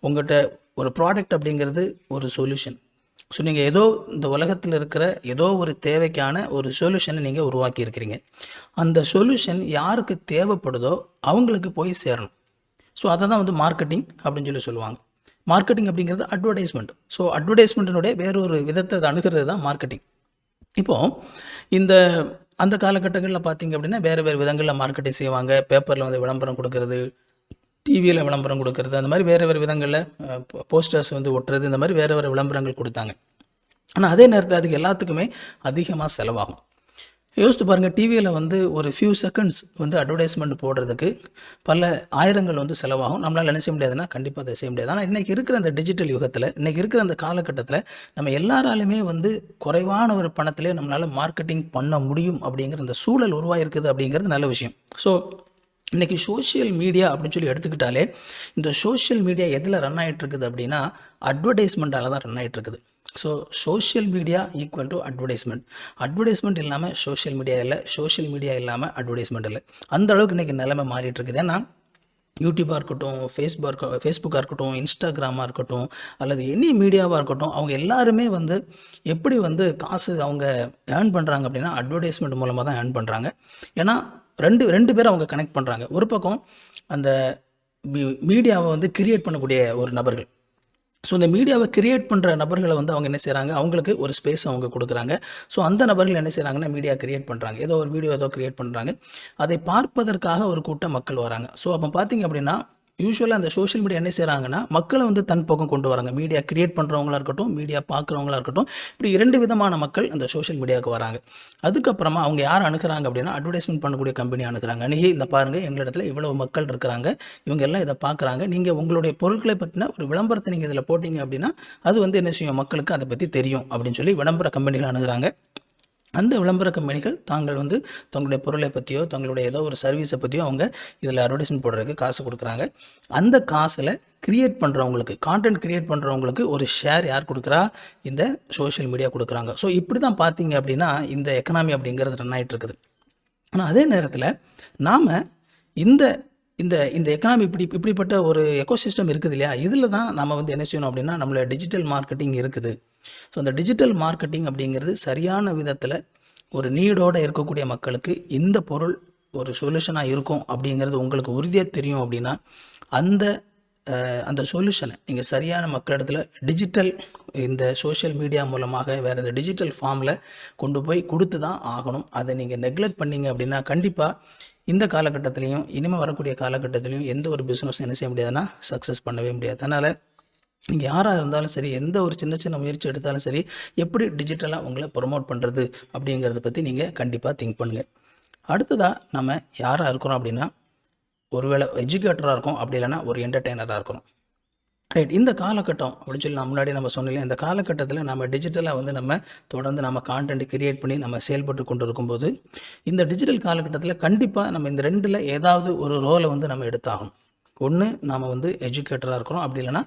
உங்கள்கிட்ட ஒரு ப்ராடக்ட் அப்படிங்கிறது ஒரு சொல்யூஷன். ஸோ நீங்கள் ஏதோ இந்த உலகத்தில் இருக்கிற ஏதோ ஒரு தேவைக்கான ஒரு சொல்யூஷனை நீங்கள் உருவாக்கி இருக்கிறீங்க. அந்த சொல்யூஷன் யாருக்கு தேவைப்படுதோ அவங்களுக்கு போய் சேரணும். ஸோ அதை தான் வந்து மார்க்கெட்டிங் அப்படின்னு சொல்லி சொல்லுவாங்க. மார்க்கெட்டிங் அப்படிங்கிறது அட்வர்டைஸ்மெண்ட். ஸோ அட்வர்டைஸ்மெண்ட்டினுடைய வேறொரு விதத்தை அதை அணுகிறது தான் மார்க்கெட்டிங். இப்போது அந்த காலகட்டங்களில் பார்த்திங்க அப்படின்னா வேறு வேறு விதங்களில் மார்க்கெட்டிங் செய்வாங்க. பேப்பரில் வந்து விளம்பரம் கொடுக்கறது, டிவியில் விளம்பரம் கொடுக்கறது, அந்த மாதிரி வேறு வேறு விதங்களில் போஸ்டர்ஸ் வந்து ஒட்டுறது, இந்த மாதிரி வேறு வேறு விளம்பரங்கள் கொடுத்தாங்க. ஆனால் அதே நேரத்தில் அதுக்கு எல்லாத்துக்குமே அதிகமாக செலவாகும். யோசித்து பாருங்கள், டிவியில் வந்து ஒரு ஃபியூ செகண்ட்ஸ் வந்து அட்வர்டைஸ்மெண்ட் போடுறதுக்கு பல ஆயிரங்கள் வந்து செலவாகும். நம்மளால் என்ன செய்ய முடியாதுன்னா கண்டிப்பாக அதை செய்ய முடியாது. ஆனால் இன்றைக்கி இருக்கிற அந்த டிஜிட்டல் யுகத்தில், இன்றைக்கி இருக்கிற அந்த காலகட்டத்தில் நம்ம எல்லாராலுமே வந்து குறைவான ஒரு பணத்திலே நம்மளால் மார்க்கெட்டிங் பண்ண முடியும் அப்படிங்கிற அந்த சூழல் உருவாகிருக்குது அப்படிங்கிறது நல்ல விஷயம். ஸோ இன்றைக்கி சோஷியல் மீடியா அப்படின்னு சொல்லி எடுத்துக்கிட்டாலே இந்த சோஷியல் மீடியா எதில் ரன் ஆகிட்டுருக்குது அப்படின்னா அட்வர்டைஸ்மெண்ட்டால் தான் ரன் ஆகிட்டுருக்குது. So social media equal to advertisement. Advertisement இல்லாமல் சோஷியல் மீடியா இல்லை, சோஷியல் மீடியா இல்லாமல் அட்வர்டைஸ்மெண்ட் இல்லை. அந்த அளவுக்கு இன்றைக்கி நிலைமை மாறிட்டுருக்குது. ஏன்னா யூடியூபாக இருக்கட்டும், ஃபேஸ்புக்காக இருக்கட்டும், இன்ஸ்டாகிராமாக இருக்கட்டும், அல்லது எனி மீடியாவாக இருக்கட்டும், அவங்க எல்லாருமே வந்து எப்படி வந்து காசு அவங்க ஏர்ன் பண்ணுறாங்க அப்படின்னா அட்வர்டைஸ்மெண்ட் மூலமாக தான் ஏர்ன் பண்ணுறாங்க. ஏன்னா ரெண்டு பேரும் அவங்க கனெக்ட் பண்ணுறாங்க. ஒரு பக்கம் அந்த மீடியாவை வந்து கிரியேட் பண்ணக்கூடிய ஒரு நபர்கள். ஸோ இந்த மீடியாவை கிரியேட் பண்ணுற நபர்களை வந்து அவங்க என்ன செய்கிறாங்க, அவங்களுக்கு ஒரு ஸ்பேஸ் அவங்க கொடுக்குறாங்க. ஸோ அந்த நபர்கள் என்ன செய்கிறாங்கன்னா மீடியா கிரியேட் பண்ணுறாங்க, ஏதோ ஒரு வீடியோ ஏதோ கிரியேட் பண்ணுறாங்க, அதை பார்ப்பதற்காக ஒரு கூட்டம் மக்கள் வராங்க. ஸோ அப்போ பார்த்திங்க அப்படின்னா யூஸ்வலாக அந்த சோஷியல் மீடியா என்ன செய்கிறாங்கன்னா மக்களை வந்து தன் பக்கம் கொண்டு வராங்க. மீடியா கிரியேட் பண்ணுறவங்களா இருக்கட்டும், மீடியா பார்க்குறவங்களா இருக்கட்டும், இப்படி 2 விதமான மக்கள் அந்த சோஷியல் மீடியாவுக்கு வராங்க. அதுக்கப்புறமா அவங்க யார் அணுகிறாங்க அப்படின்னா அட்வர்டைஸ்மெண்ட் பண்ணக்கூடிய கம்பெனி அணுகிறாங்க. அணுகி இந்த பாருங்கள், எங்களிடத்தில் இவ்வளவு மக்கள் இருக்கிறாங்க, இவங்க எல்லாம் இதை பார்க்குறாங்க, நீங்கள் உங்களுடைய பொருட்களை பற்றின ஒரு விளம்பரத்தை நீங்கள் இதில் போட்டிங்க அப்படின்னா அது வந்து என்ன செய்யும், மக்களுக்கு அதை பற்றி தெரியும் அப்படின்னு சொல்லி விளம்பர கம்பெனிகள் அணுகிறாங்க. அந்த விளம்பர கம்பெனிகள் தாங்கள் வந்து தங்களுடைய பொருளை பற்றியோ தங்களுடைய ஏதோ ஒரு சர்வீஸை பற்றியோ அவங்க இதில் அட்வர்டைஸ்மெண்ட் போடுறதுக்கு காசு கொடுக்குறாங்க. அந்த காசில் கிரியேட் பண்ணுறவங்களுக்கு, கான்டென்ட் கிரியேட் பண்ணுறவங்களுக்கு ஒரு ஷேர் யார் கொடுக்குறா, இந்த சோஷியல் மீடியா கொடுக்குறாங்க. ஸோ இப்படி தான் பார்த்தீங்க அப்படின்னா இந்த எக்கனாமி அப்படிங்கிறது ரன் ஆகிட்டு இருக்குது. ஆனால் அதே நேரத்தில் நாம் இந்த இந்த இந்த எக்கனாமி இப்படிப்பட்ட ஒரு எக்கோசிஸ்டம் இருக்குது இல்லையா, இதில் தான் நம்ம வந்து என்ன செய்யணும் அப்படின்னா நம்மளோட டிஜிட்டல் மார்க்கெட்டிங் இருக்குது. ஸோ அந்த டிஜிட்டல் மார்க்கெட்டிங் அப்படிங்கிறது சரியான விதத்தில் ஒரு நீடோடு இருக்கக்கூடிய மக்களுக்கு இந்த பொருள் ஒரு சொல்யூஷனாக இருக்கும் அப்படிங்கிறது உங்களுக்கு உறுதியாக தெரியும் அப்படின்னா அந்த சொல்யூஷனை நீங்கள் சரியான மக்களிடத்தில் டிஜிட்டல் இந்த சோஷியல் மீடியா மூலமாக வேறு இந்த டிஜிட்டல் ஃபார்மில் கொண்டு போய் கொடுத்து தான் ஆகணும். அதை நீங்கள் நெக்லெக்ட் பண்ணிங்க அப்படின்னா கண்டிப்பாக இந்த காலகட்டத்திலையும் இனிமேல் வரக்கூடிய காலகட்டத்திலையும் எந்த ஒரு பிஸ்னஸும் என்ன செய்ய முடியாதுன்னா சக்ஸஸ் பண்ணவே முடியாது. அதனால் நீங்கள் யாராக இருந்தாலும் சரி, எந்த ஒரு சின்ன சின்ன முயற்சி எடுத்தாலும் சரி, எப்படி டிஜிட்டலாக உங்களை ப்ரொமோட் பண்ணுறது அப்படிங்கிறத பற்றி நீங்கள் கண்டிப்பாக திங்க் பண்ணுங்கள். அடுத்ததாக நம்ம யாராக இருக்கிறோம் அப்படின்னா, ஒருவேளை எஜுகேட்டராக இருக்கும், அப்படி இல்லைன்னா ஒரு என்டர்டெய்னராக இருக்கணும். ரைட். இந்த காலகட்டம் அப்படின்னு சொல்லி நான் முன்னாடி நம்ம சொன்னோம், இந்த காலகட்டத்தில் நம்ம டிஜிட்டலாக வந்து நம்ம தொடர்ந்து நம்ம கான்டென்ட் கிரியேட் பண்ணி நம்ம செயல்பட்டு கொண்டு இருக்கும்போது, இந்த டிஜிட்டல் காலகட்டத்தில் கண்டிப்பாக நம்ம இந்த ரெண்டில் ஏதாவது ஒரு ரோலை வந்து நம்ம எடுத்தாகணும். ஒன்று நாம் வந்து எஜுகேட்டராக இருக்கிறோம், அப்படி இல்லைன்னா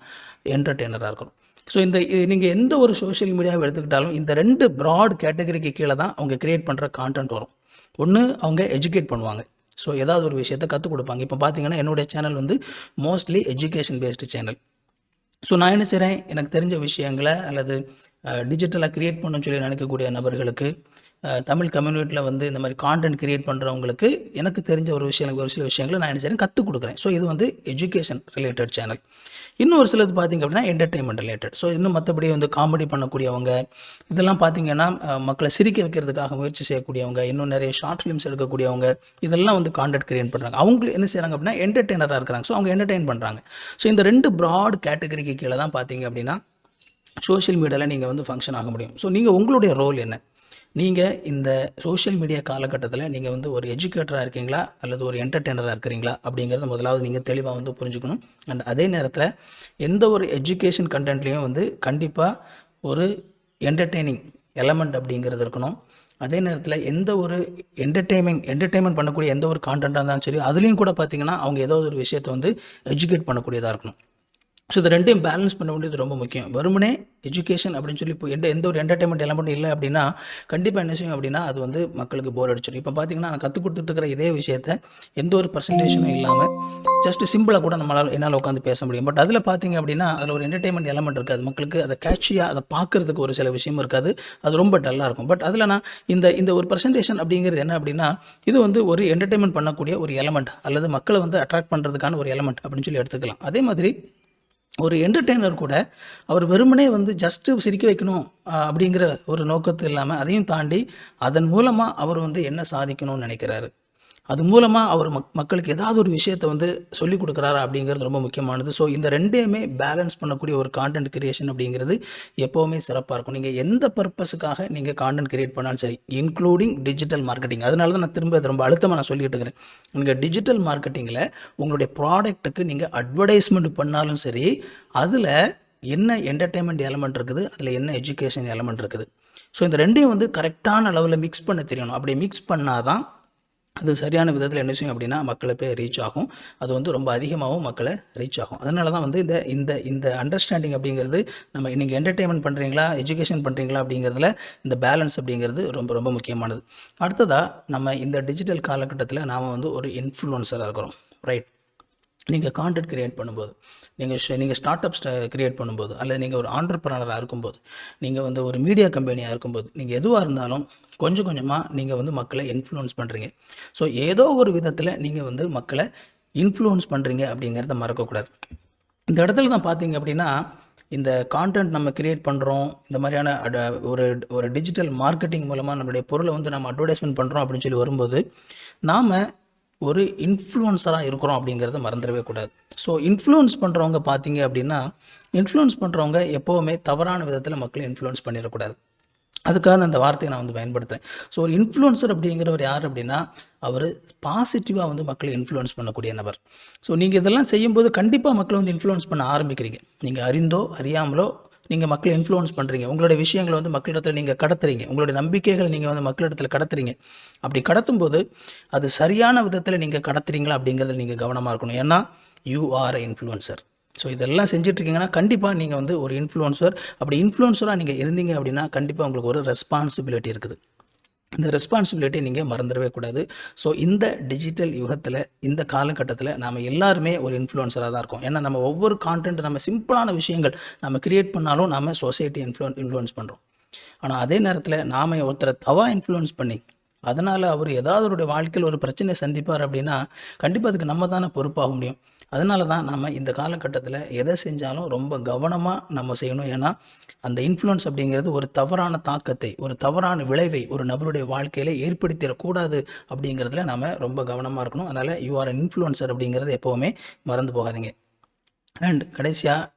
என்டர்டெய்னராக இருக்கணும். ஸோ இந்த நீங்கள் எந்த ஒரு சோஷியல் மீடியாவை எடுத்துக்கிட்டாலும் இந்த ரெண்டு ப்ராட் கேட்டகரிக்கு கீழே தான் அவங்க கிரியேட் பண்ணுற கான்டென்ட் வரும். ஒன்று அவங்க எஜுகேட் பண்ணுவாங்க, ஸோ ஏதாவது ஒரு விஷயத்தை கற்றுக் கொடுப்பாங்க. இப்போ பார்த்தீங்கன்னா என்னுடைய சேனல் வந்து mostly education based channel. So நான் என்ன செய்கிறேன், எனக்கு தெரிஞ்ச விஷயங்களை அல்லது டிஜிட்டலாக க்ரியேட் பண்ணணும்னு சொல்லி நினைக்கக்கூடிய நபர்களுக்கு, தமிழ் கம்யூனிட்டியில் வந்து இந்த மாதிரி கான்டென்ட் க்ரியேட் பண்ணுறவங்களுக்கு எனக்கு தெரிஞ்ச ஒரு சில விஷயங்களை நான் என்ன செய்கிறேன், கற்றுக் கொடுக்குறேன். ஸோ இது வந்து எஜுகேஷன் ரிலேட்டட் சேனல். இன்னும் ஒரு சிலது பார்த்திங்க அப்படின்னா என்டர்டெயின்மெண்ட் ரிலேட்டட். ஸோ இன்னும் மற்றபடி வந்து காமெடி பண்ணக்கூடியவங்க, இதெல்லாம் பார்த்திங்கன்னா மக்களை சிரிக்க வைக்கிறதுக்காக முயற்சி செய்யக்கூடியவங்க, இன்னும் நிறைய ஷார்ட் ஃபிலிம்ஸ் எடுக்கக்கூடியவங்க, இதெல்லாம் வந்து கான்டென்ட் கிரியேட் பண்ணுறாங்க. அவங்க என்ன செய்கிறாங்க அப்படின்னா என்டர்டெய்னராக இருக்கிறாங்க. ஸோ அவங்க என்டர்டெயின் பண்ணுறாங்க. ஸோ இந்த ரெண்டு ப்ராட் கேட்டகரிக்கு கீழே தான் பார்த்திங்க அப்படின்னா சோஷியல் மீடியாவில் நீங்கள் வந்து ஃபங்க்ஷன் ஆக முடியும். ஸோ நீங்கள் உங்களுடைய ரோல் என்ன? நீங்கள் இந்த சோஷியல் மீடியா காலகட்டத்தில் நீங்கள் வந்து ஒரு எஜுகேட்டராக இருக்கீங்களா அல்லது ஒரு என்டர்டெய்னராக இருக்கிறீங்களா அப்படிங்கிறத முதலாவது நீங்கள் தெளிவாக வந்து புரிஞ்சுக்கணும். அண்ட் அதே நேரத்தில் எந்த ஒரு எஜுகேஷன் கண்டென்ட்லேயும் வந்து கண்டிப்பாக ஒரு என்டர்டெய்னிங் எலமெண்ட் அப்படிங்கிறது இருக்கணும். அதே நேரத்தில் எந்த ஒரு என்டர்டெயின்மெண்ட் பண்ணக்கூடிய எந்த ஒரு கான்டென்ட்டாக இருந்தாலும் சரி, அதுலேயும் கூட பார்த்திங்கன்னா அவங்க ஏதோ ஒரு விஷயத்தை வந்து எஜுகேட் பண்ணக்கூடியதாக இருக்கணும். ஸோ இது ரெண்டையும் பேலன்ஸ் பண்ண வேண்டியது ரொம்ப முக்கியம். வெறுமனே எஜுகேஷன் அப்படின்னு சொல்லி இப்போ எந்த ஒரு என்டர்டெயின்மெண்ட் எலமெண்ட் இல்லை அப்படின்னா கண்டிப்பாக என்ன செய்யும் அப்படின்னா அது வந்து மக்களுக்கு போர் அடிச்சிடும். இப்போ பார்த்தீங்கன்னா நான் கற்றுக் கொடுத்துட்டு இருக்கிற இதே விஷயத்தை எந்த ஒரு பர்சன்டேஷனும் இல்லாமல் ஜஸ்ட் சிம்பிளாக கூட என்னால் உட்காந்து பேச முடியும். பட் அதில் பார்த்தீங்க அப்படின்னா அதில் ஒரு என்டர்டெயின்மெண்ட் எலமெண்ட் இருக்காது. மக்களுக்கு அதை கேட்சியாக அதை பார்க்குறதுக்கு ஒரு சில விஷயம் இருக்காது. அது ரொம்ப டல்லாக இருக்கும். பட் அதில் நான் இந்த ஒரு பர்சன்டேஷன் அப்படிங்கிறது என்ன அப்படின்னா இது வந்து ஒரு என்டர்டெயின்மெண்ட் பண்ணக்கூடிய ஒரு எலமெண்ட் அல்லது மக்களை வந்து அட்ராக்ட் பண்ணுறதுக்கான ஒரு எலமெண்ட் அப்படின்னு சொல்லி எடுத்துக்கலாம். அதே மாதிரி ஒரு என்டர்டெய்னர் கூட அவர் வெறுமனே வந்து ஜஸ்ட்டு சிரிக்க வைக்கணும் அப்படிங்கிற ஒரு நோக்கத்து இல்லாமல் அதையும் தாண்டி அதன் மூலமாக அவர் வந்து என்ன சாதிக்கணும்னு நினைக்கிறாரு, அது மூலமாக அவர் மக்களுக்கு ஏதாவது ஒரு விஷயத்தை வந்து சொல்லிக் கொடுக்குறாரா அப்படிங்கிறது ரொம்ப முக்கியமானது. ஸோ இந்த ரெண்டையுமே பேலன்ஸ் பண்ணக்கூடிய ஒரு கான்டென்ட் கிரியேஷன் அப்படிங்கிறது எப்போவுமே சிறப்பாக இருக்கும். நீங்கள் எந்த பர்பஸுக்காக நீங்கள் கான்டென்ட் கிரியேட் பண்ணாலும் சரி, இன்க்ளூடிங் டிஜிட்டல் மார்க்கெட்டிங். அதனால தான் நான் திரும்ப ரொம்ப அழுத்தமாக நான் சொல்லிட்டு இருக்கிறேன். நீங்கள் டிஜிட்டல் மார்க்கெட்டிங்கில் உங்களுடைய ப்ராடக்ட்டுக்கு நீங்கள் அட்வர்டைஸ்மெண்ட் பண்ணாலும் சரி, அதில் என்ன என்டர்டெயின்மெண்ட் எலமெண்ட் இருக்குது, அதில் என்ன எஜுகேஷன் எலமெண்ட் இருக்குது. ஸோ இந்த ரெண்டையும் வந்து கரெக்டான லெவலில் மிக்ஸ் பண்ண தெரியணும். அப்படி மிக்ஸ் பண்ணால் தான் அது சரியான விதத்தில் என்ன செய்யும் அப்படின்னா மக்களை போய் ரீச் ஆகும். அது வந்து ரொம்ப அதிகமாகவும் மக்களை ரீச் ஆகும். அதனால தான் வந்து இந்த அண்டர்ஸ்டாண்டிங் அப்படிங்கிறது நம்ம நீங்கள் என்டர்டெயின்மெண்ட் பண்ணுறீங்களா எஜுகேஷன் பண்ணுறீங்களா அப்படிங்கிறதுல இந்த பேலன்ஸ் அப்படிங்கிறது ரொம்ப ரொம்ப முக்கியமானது. அடுத்ததாக நம்ம இந்த டிஜிட்டல் காலகட்டத்தில் நாம் வந்து ஒரு இன்ஃப்ளூயன்சராக இருக்கிறோம். ரைட். நீங்கள் கான்டென்ட் கிரியேட் பண்ணும்போது, நீங்கள் ஸ்டார்ட் அப் கிரியேட் பண்ணும்போது, அல்லது நீங்கள் ஒரு ஆண்டர்பிரனராக இருக்கும்போது, நீங்கள் வந்து ஒரு மீடியா கம்பெனியாக இருக்கும்போது, நீங்கள் எதுவாக இருந்தாலும் கொஞ்சம் கொஞ்சமாக நீங்கள் வந்து மக்களை இன்ஃப்ளூயன்ஸ் பண்ணுறீங்க. ஸோ ஏதோ ஒரு விதத்தில் நீங்கள் வந்து மக்களை இன்ஃப்ளூயன்ஸ் பண்ணுறீங்க அப்படிங்கிறத மறக்கக்கூடாது. இந்த இடத்துல தான் பார்த்தீங்க அப்படின்னா இந்த கான்டென்ட் நம்ம கிரியேட் பண்ணுறோம், இந்த மாதிரியான ஒரு டிஜிட்டல் மார்க்கெட்டிங் மூலமாக நம்மளுடைய பொருளை வந்து நம்ம அட்வர்டைஸ்மெண்ட் பண்ணுறோம் அப்படின்னு சொல்லி வரும்போது நாம் ஒரு இன்ஃப்ளூயன்சராக இருக்கிறோம் அப்படிங்கிறத மறந்துடவே கூடாது. ஸோ இன்ஃப்ளூயன்ஸ் பண்ணுறவங்க பார்த்தீங்க அப்படின்னா இன்ஃப்ளூயன்ஸ் பண்ணுறவங்க எப்போவுமே தவறான விதத்தில் மக்களை இன்ஃப்ளூயன்ஸ் பண்ணிடக்கூடாது. அதுக்காக அந்த வார்த்தையை நான் வந்து பயன்படுத்துகிறேன். ஸோ ஒரு இன்ஃப்ளூயன்சர் அப்படிங்கிறவர் யார் அப்படின்னா அவர் பாசிட்டிவாக வந்து மக்களை இன்ஃப்ளூயன்ஸ் பண்ணக்கூடிய நபர். ஸோ நீங்கள் இதெல்லாம் செய்யும்போது கண்டிப்பாக மக்களை வந்து இன்ஃப்ளூயன்ஸ் பண்ண ஆரம்பிக்கிறீங்க. நீங்கள் அறிந்தோ அறியாமலோ நீங்கள் மக்களை இன்ஃப்ளூயன்ஸ் பண்ணுறீங்க. உங்களுடைய விஷயங்களை வந்து மக்களிடத்தில் நீங்கள் கடத்துறீங்க. உங்களுடைய நம்பிக்கைகளை நீங்கள் வந்து மக்களிடத்தில் கடத்துறீங்க. அப்படி கடத்தும்போது அது சரியான விதத்தில் நீங்கள் கடத்துறீங்களா அப்படிங்கிறதுல நீங்கள் கவனமாக இருக்கணும். ஏன்னா you are a influencer. So இதெல்லாம் செஞ்சிட்ருக்கீங்கன்னா கண்டிப்பாக நீங்கள் வந்து ஒரு இன்ஃப்ளூயன்சர். அப்படி இன்ஃப்ளூயன்சராக நீங்கள் இருந்தீங்க அப்படின்னா கண்டிப்பாக உங்களுக்கு ஒரு ரெஸ்பான்சிபிலிட்டி இருக்குது. இந்த ரெஸ்பான்சிபிலிட்டி நீங்கள் மறந்துடவே கூடாது. ஸோ இந்த டிஜிட்டல் யுகத்தில் இந்த காலகட்டத்தில் நாம் எல்லாருமே ஒரு இன்ஃப்ளூயன்சராக தான் இருக்கோம். ஏன்னா நம்ம ஒவ்வொரு கான்டென்ட் நம்ம சிம்பிளான விஷயங்கள் நம்ம கிரியேட் பண்ணாலும் நாம் சொசைட்டி இன்ஃப்ளூயன்ஸ் பண்ணுறோம். ஆனால் அதே நேரத்தில் நாம் ஒருத்தரை தவாக இன்ஃப்ளூயன்ஸ் பண்ணி அதனால் அவர் ஏதாவது ஒரு வாழ்க்கையில் ஒரு பிரச்சனையை சந்திப்பார் அப்படின்னா கண்டிப்பாக அதுக்கு நம்ம தானே பொறுப்பாக முடியும். அதனால தான் நம்ம இந்த காலகட்டத்தில் எதை செஞ்சாலும் ரொம்ப கவனமாக நம்ம செய்யணும். ஏன்னா அந்த இன்ஃப்ளூயன்ஸ் அப்படிங்கிறது ஒரு தவறான தாக்கத்தை, ஒரு தவறான விளைவை ஒரு நபருடைய வாழ்க்கையில் ஏற்படுத்திடக்கூடாது அப்படிங்கிறதுல நம்ம ரொம்ப கவனமாக இருக்கணும். அதனால் யூ ஆர் அன் இன்ஃப்ளூயன்சர் அப்படிங்கிறது எப்போவுமே மறந்து போகாதீங்க. அண்ட் கடைசியாக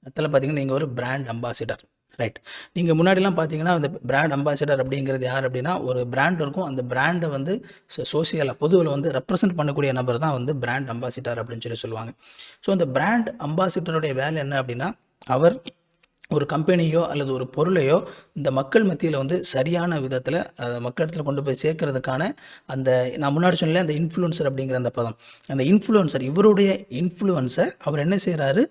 அதில் பார்த்தீங்கன்னா நீங்கள் ஒரு பிராண்ட் அம்பாசிடர். ரைட். நீங்கள் முன்னாடிலாம் பார்த்தீங்கன்னா அந்த பிராண்ட் அம்பாசிடர் அப்படிங்கிறது யார் அப்படின்னா, ஒரு பிராண்ட் இருக்கும், அந்த பிராண்டை வந்து சோசியலாக பொதுவில் வந்து ரெப்ரசன்ட் பண்ணக்கூடிய நபர் தான் வந்து பிராண்ட் அம்பாசிடர் அப்படின்னு சொல்லுவாங்க. ஸோ அந்த பிராண்ட் அம்பாசிடருடைய வேலை என்ன அப்படின்னா, அவர் ஒரு கம்பெனியோ அல்லது ஒரு பொருளையோ இந்த மக்கள் மத்தியில் வந்து சரியான விதத்தில் மக்களிடத்தில் கொண்டு போய் சேர்க்கறதுக்கான அந்த நான் முன்னாடி சொன்னேன் அந்த இன்ஃப்ளூயன்சர் அப்படிங்கிற அந்த பதம், அந்த இன்ஃப்ளூயன்சர் இவருடைய இன்ஃப்ளூயன்ஸை அவர் என்ன செய்கிறாரு,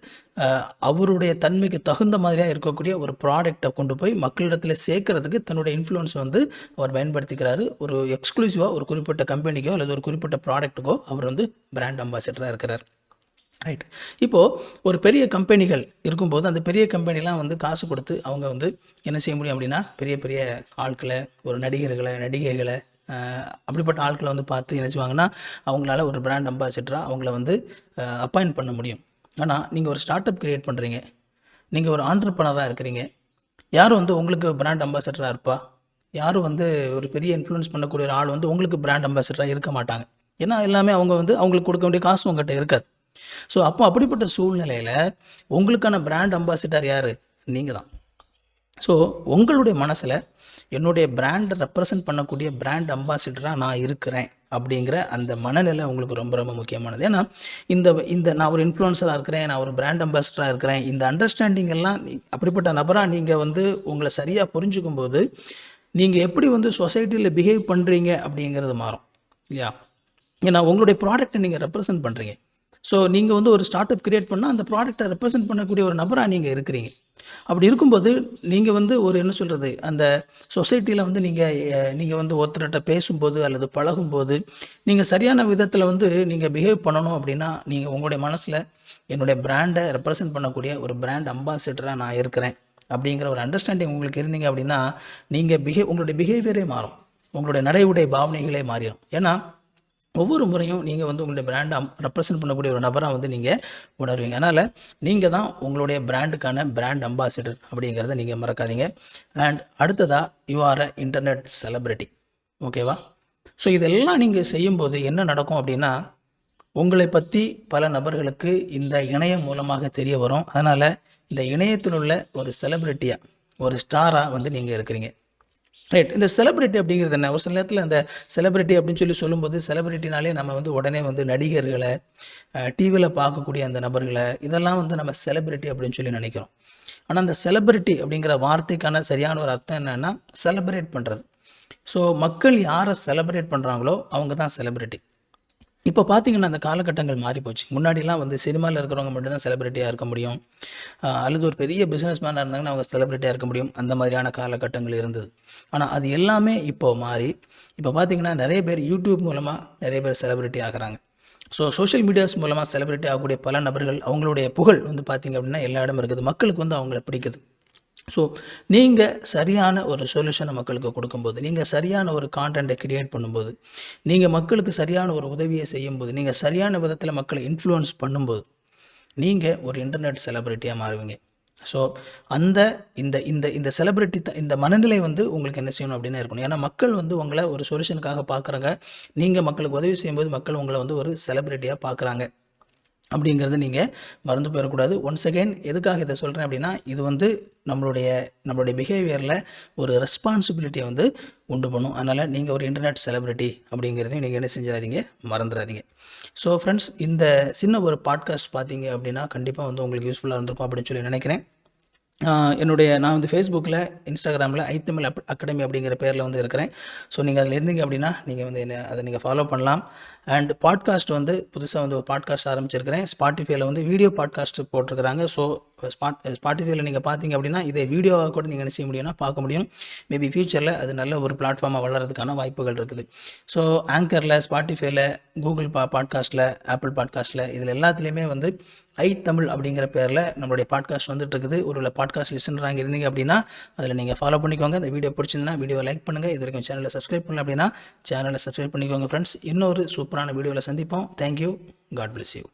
அவருடைய தன்மைக்கு தகுந்த மாதிரியாக இருக்கக்கூடிய ஒரு ப்ராடக்டை கொண்டு போய் மக்களிடத்தில் சேர்க்கறதுக்கு தன்னுடைய இன்ஃப்ளூயன்ஸ் வந்து அவர் பயன்படுத்திக்கிறாரு. ஒரு எக்ஸ்க்ளூசிவாக ஒரு குறிப்பிட்ட கம்பெனிக்கோ அல்லது ஒரு குறிப்பிட்ட ப்ராடக்ட்டுக்கோ அவர் வந்து பிராண்ட் அம்பாசிடராக இருக்கிறார். ரைட். இப்போது ஒரு பெரிய கம்பெனிகள் இருக்கும்போது அந்த பெரிய கம்பெனிலாம் வந்து காசு கொடுத்து அவங்க வந்து என்ன செய்ய முடியும் அப்படின்னா, பெரிய பெரிய ஆட்களை, ஒரு நடிகர்களை, நடிகைகளை, அப்படிப்பட்ட ஆட்களை வந்து பார்த்து என்ன செய்வாங்கன்னா, அவங்களால ஒரு பிராண்ட் அம்பாசிடராக அவங்கள வந்து அப்பாயிண்ட் பண்ண முடியும். ஆனால் நீங்கள் ஒரு ஸ்டார்ட் அப் கிரியேட் பண்ணுறீங்க, நீங்கள் ஒரு ஆண்டர்ப்ரனராக இருக்கிறீங்க, யாரும் வந்து உங்களுக்கு பிராண்ட் அம்பாசிடராக இருப்பா? யாரும் வந்து ஒரு பெரிய இன்ஃப்ளூயன்ஸ் பண்ணக்கூடிய ஒரு ஆள் வந்து உங்களுக்கு பிராண்ட் அம்பாசிடராக இருக்க மாட்டாங்க. ஏன்னா எல்லாமே அவங்க வந்து அவங்களுக்கு கொடுக்க வேண்டிய காசு உங்கள்கிட்ட இருக்காது. ஸோ அப்போ அப்படிப்பட்ட சூழ்நிலையில் உங்களுக்கான பிராண்ட் அம்பாசிடர் யார்? நீங்கள் தான். ஸோ உங்களுடைய மனசில் என்னுடைய பிராண்டை ரெப்ரசன்ட் பண்ணக்கூடிய பிராண்ட் அம்பாசிடராக நான் இருக்கிறேன் அப்படிங்கிற அந்த மனநிலை உங்களுக்கு ரொம்ப ரொம்ப முக்கியமானது. ஏன்னா இந்த இந்த நான் ஒரு இன்ஃப்ளூயன்சராக இருக்கிறேன், நான் ஒரு பிராண்ட் அம்பாசிடராக இருக்கிறேன், இந்த அண்டர்ஸ்டாண்டிங் எல்லாம் அப்படிப்பட்ட நபராக நீங்கள் வந்து உங்களை சரியாக புரிஞ்சுக்கும் போது நீங்கள் எப்படி வந்து சொசைட்டியில் பிஹேவ் பண்ணுறீங்க அப்படிங்கிறது மாறும் இல்லையா? ஏன்னா உங்களுடைய ப்ராடக்டை நீங்கள் ரெப்ரசன்ட் பண்ணுறீங்க. ஸோ நீங்கள் வந்து ஒரு ஸ்டார்ட் அப் கிரியேட் பண்ணால் அந்த ப்ராடக்டை ரெப்ரசென்ட் பண்ணக்கூடிய ஒரு நபராக நீங்கள் இருக்கிறீங்க. அப்படி இருக்கும்போது நீங்கள் வந்து ஒரு என்ன சொல்கிறது, அந்த சொசைட்டியில் வந்து நீங்கள் வந்து ஒருத்தர்கிட்ட பேசும்போது அல்லது பழகும்போது நீங்கள் சரியான விதத்தில் வந்து நீங்கள் பிஹேவ் பண்ணணும் அப்படின்னா, நீங்கள் உங்களுடைய மனசில் என்னுடைய பிராண்டை ரெப்ரசென்ட் பண்ணக்கூடிய ஒரு பிராண்ட் அம்பாசிடராக நான் இருக்கிறேன் அப்படிங்கிற ஒரு அண்டர்ஸ்டாண்டிங் உங்களுக்கு இருந்தீங்க அப்படின்னா, நீங்கள் உங்களுடைய பிஹேவியரே மாறும், உங்களுடைய நடை உடை பாவனைகளே மாறிடும். ஏன்னா ஒவ்வொரு முறையும் நீங்கள் வந்து உங்களுடைய பிராண்டை ரெப்ரசென்ட் பண்ணக்கூடிய ஒரு நபராக வந்து நீங்கள் உணர்வீங்க. அதனால் நீங்கள் தான் உங்களுடைய பிராண்டுக்கான பிராண்ட் அம்பாசிடர் அப்படிங்கிறத நீங்கள் மறக்காதீங்க. அண்ட் அடுத்ததாக you are a internet celebrity. ஓகேவா? ஸோ இதெல்லாம் நீங்கள் செய்யும்போது என்ன நடக்கும் அப்படின்னா, உங்களை பற்றி பல நபர்களுக்கு இந்த இணையம் மூலமாக தெரிய வரும். அதனால் இந்த இணையத்தில் உள்ள ஒரு செலிபிரிட்டியாக, ஒரு ஸ்டாராக வந்து நீங்கள் இருக்கிறீங்க. ரைட். இந்த செலிபிரிட்டி அப்படிங்கிறது என்ன? ஒரு சில நேரத்தில் அந்த செலிபிரிட்டி அப்படின்னு சொல்லும்போது செலிபிரிட்டினாலே நம்ம வந்து உடனே வந்து நடிகர்களை, டிவியில் பார்க்கக்கூடிய அந்த நபர்களை, இதெல்லாம் வந்து நம்ம செலிபிரிட்டி அப்படின்னு நினைக்கிறோம். ஆனால் அந்த செலிபிரிட்டி அப்படிங்கிற வார்த்தைக்கான சரியான ஒரு அர்த்தம் என்னென்னா, செலிப்ரேட் பண்ணுறது. ஸோ மக்கள் யாரை செலிப்ரேட் பண்ணுறாங்களோ அவங்க தான் செலிபிரிட்டி. இப்போ பார்த்தீங்கன்னா அந்த காலகட்டங்கள் மாறி போச்சு. முன்னாடிலாம் வந்து சினிமாவில் இருக்கிறவங்க மட்டும்தான் செலிபிரிட்டியாக இருக்க முடியும், அல்லது ஒரு பெரிய பிஸ்னஸ் மேனாக இருந்தாங்கன்னா அவங்க செலிபிரிட்டியாக இருக்க முடியும். அந்த மாதிரியான காலகட்டங்கள் இருந்தது. ஆனால் அது எல்லாமே இப்போ மாறி இப்போ பார்த்தீங்கன்னா நிறைய பேர் யூடியூப் மூலமாக நிறைய பேர் செலிபிரிட்டி ஆகிறாங்க. ஸோ சோஷியல் மீடியாஸ் மூலமாக செலிபிரிட்டி ஆகக்கூடிய பல நபர்கள் அவங்களுடைய புகழ் வந்து பார்த்திங்க அப்படின்னா எல்லா இடமும் இருக்குது. மக்களுக்கு வந்து அவங்கள பிடிக்குது. ஸோ நீங்கள் சரியான ஒரு சொல்யூஷனை மக்களுக்கு கொடுக்கும்போது, நீங்கள் சரியான ஒரு கான்டென்ட்டை கிரியேட் பண்ணும்போது, நீங்கள் மக்களுக்கு சரியான ஒரு உதவியை செய்யும்போது, நீங்கள் சரியான விதத்தில் மக்களை இன்ஃப்ளூயன்ஸ் பண்ணும்போது, நீங்கள் ஒரு இன்டர்நெட் செலிபிரிட்டியாக மாறுவீங்க. ஸோ அந்த இந்த இந்த இந்த செலிபிரிட்டி இந்த மனநிலை வந்து உங்களுக்கு என்ன செய்யணும் அப்படின்னு இருக்கணும். ஏன்னா மக்கள் வந்து உங்களை ஒரு சொல்யூஷனுக்காக பார்க்குறாங்க. நீங்கள் மக்களுக்கு உதவி செய்யும்போது மக்கள் உங்களை வந்து ஒரு செலிபிரிட்டியாக பார்க்குறாங்க அப்படிங்கிறது நீங்கள் மறந்து போயிடக்கூடாது. ஒன்ஸ் அகெயின் எதுக்காக இதை சொல்கிறேன் அப்படின்னா, இது வந்து நம்மளுடைய பிஹேவியரில் ஒரு ரெஸ்பான்சிபிலிட்டியை வந்து உண்டு பண்ணும். அதனால் நீங்கள் ஒரு இன்டர்நெட் செலிபிரிட்டி அப்படிங்கிறதையும் நீங்கள் என்ன செஞ்சிடாதீங்க, மறந்துடாதீங்க. ஸோ ஃப்ரெண்ட்ஸ், இந்த சின்ன ஒரு பாட்காஸ்ட் பார்த்தீங்க அப்படின்னா கண்டிப்பாக வந்து உங்களுக்கு யூஸ்ஃபுல்லாக இருந்திருக்கும் அப்படின்னு நினைக்கிறேன். நான் வந்து ஃபேஸ்புக்கில், இன்ஸ்டாகிராமில் ஐத்தமிழ் அகாடமி அப்படிங்கிற பேரில் வந்து இருக்கிறேன். ஸோ நீங்கள் அதில் இருந்தீங்க அப்படின்னா நீங்கள் வந்து அதை நீங்கள் ஃபாலோ பண்ணலாம். அண்ட் பாட்காஸ்ட் வந்து புதுசாக வந்து ஒரு பாட்காஸ்ட் ஆரம்பிச்சிருக்கிறேன். ஸ்பாட்டிஃபைல வந்து வீடியோ பாட்காஸ்ட் போட்டிருக்கிறாங்க. ஸோ ஸ்பாட்டிஃபைல நீங்கள் பார்த்தீங்க அப்படின்னா இதை வீடியோவாக கூட நீங்கள் என்ன செய்ய முடியும்னா பார்க்க முடியும். மேபி ஃபியூச்சரில் அது நல்ல ஒரு பிளாட்ஃபார்மாக வளர்கிறதுக்கான வாய்ப்புகள் இருக்குது. ஸோ ஆங்கரில், ஸ்பாட்டிஃபைல, கூகுள் பாட்காஸ்ட்டில், ஆப்பிள் பாட்காஸ்ட்டில் இதில் எல்லாத்துலேயுமே வந்து தமிழ் அப்படிங்கிற பேரில் நம்மளுடைய பாட்காஸ்ட் வந்துட்டு இருக்குது. ஒரு பாட்காஸ்ட் லிசனராக இருந்தீங்க அப்படின்னா அதில் நீங்கள் ஃபாலோ பண்ணிக்கோங்க. இந்த வீடியோ பிடிச்சிருந்தா வீடியோ லைக் பண்ணுங்கள். இது வரைக்கும் சேனலை சப்ஸ்கிரைப் பண்ணல அப்படின்னா சேனலை சப்ஸ்கிரைப் பண்ணிக்கோங்க ஃப்ரெண்ட்ஸ். இன்னொரு சூப்பரான வீடியோவில் சந்திப்போம். தேங்க்யூ. God bless you.